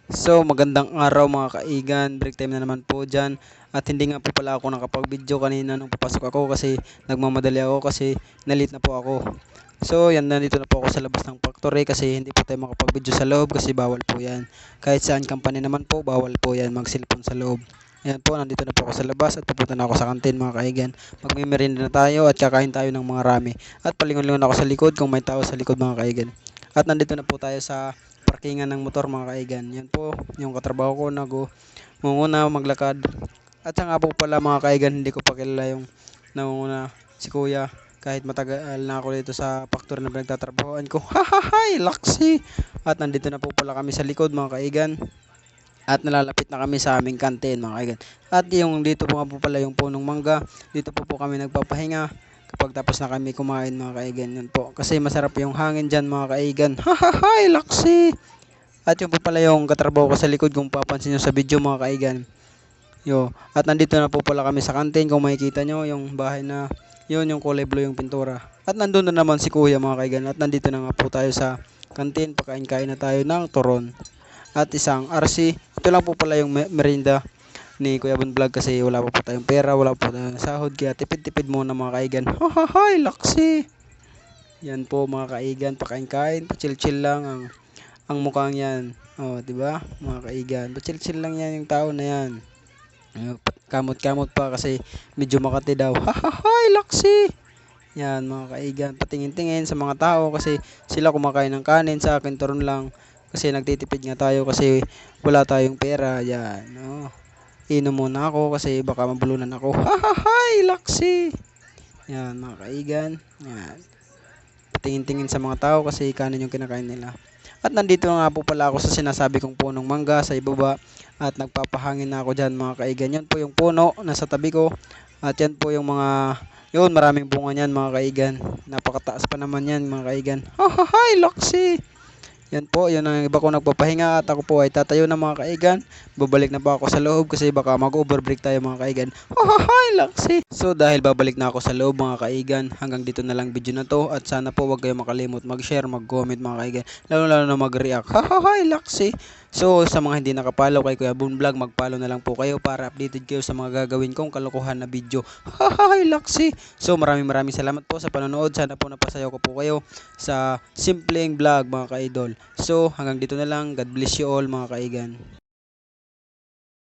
So magandang araw mga kaigan, break time na naman po dyan. At hindi nga po pala ako nakapag-video kanina nung papasok ako kasi nagmamadali ako kasi nalit na po ako. So yan, nandito na po ako sa labas ng factory kasi hindi po tayo makapag-video sa loob kasi bawal po yan. Kahit saan company naman po, bawal po yan mag-cellphone sa loob. Ayan po, nandito na po ako sa labas at pupunta na ako sa kantin mga kaigan. Magmimerienda na tayo at kakain tayo ng mga rami. At palingon-lingon ako sa likod kung may tao sa likod mga kaigan. At nandito na po tayo sa parkingan ng motor mga kaigan. Yan po yung katrabaho ko nangunguna maglakad. At saka po pala mga kaigan, hindi ko pa kilala yung nangunguna, si kuya. Kahit matagal na ako dito sa factory na pinagtatrabahoan ko. Hahahay, laksi! At nandito na po pala kami sa likod mga kaigan. At nalalapit na kami sa aming kantin mga kaigan. At yung dito po nga po pala yung punong mangga. Dito po kami nagpapahinga kapag tapos na kami kumain mga kaigan. Yun po. Kasi masarap yung hangin dyan mga kaigan. Hahahay, laksi! At yung po pala yung katrabaho ko sa likod kung papansin nyo sa video mga kaigan. Yo. At nandito na po pala kami sa kantin kung makikita nyo yung bahay na yun yung kulay blue yung pintura. At nandun na naman si kuya mga kaigan. At nandito na nga po tayo sa kantin. Pakain-kain na tayo ng turon. At isang RC. Ito lang po pala yung merinda ni Kuya Bon Vlog kasi wala pa po tayong pera, wala po tayong sahod, kaya tipid-tipid muna mga kaigan. Hahahay, laksi! Yan po mga kaigan, pakain-kain, pa-chill-chill lang ang mukhang yan. Oh, 'di ba? Mga kaigan, pa-chill-chill lang yan yung tao na yan. Kamot-kamot pa kasi medyo makati daw. Hahahay, laksi! Yan mga kaigan, patingin-tingin sa mga tao kasi sila kumakain ng kanin, sa akin turon lang. Kasi nagtitipid nga tayo kasi wala tayong pera. Yan, oh. Inom muna ako kasi baka mabulunan ako. Hahahay, laksi! Yan mga kaigan. Yan. Patingin-tingin sa mga tao kasi kanin yung kinakain nila. At nandito nga po pala ako sa sinasabi kong punong mangga sa ibaba. At nagpapahangin na ako dyan mga kaigan. Yan po yung puno nasa tabi ko. At yan po yung mga, yun, maraming bunga niyan mga kaigan. Napakataas pa naman yan mga kaigan. Hahahay, laksi! Yan po, yun ang iba ko nagpapahinga at ako po ay tatayo na mga kaigan. Babalik na po ako sa loob kasi baka mag-overbreak tayo mga kaigan. Hahahay, laksi! So dahil babalik na ako sa loob mga kaigan, hanggang dito na lang video na to. At sana po wag kayo makalimot mag-share, mag-comment mga kaigan. Lalo na mag-react. Hahahay, laksi! So sa mga hindi nakapollow kay Kuya Bon Vlog, mag-follow na lang po kayo para updated kayo sa mga gagawin kong kalokohan na video. Hahahay, laksi! So maraming salamat po sa panonood. Sana po napasayaw ko po kayo sa simpleng vlog mga kaidol. So hanggang dito na lang. God bless you all mga kaigan.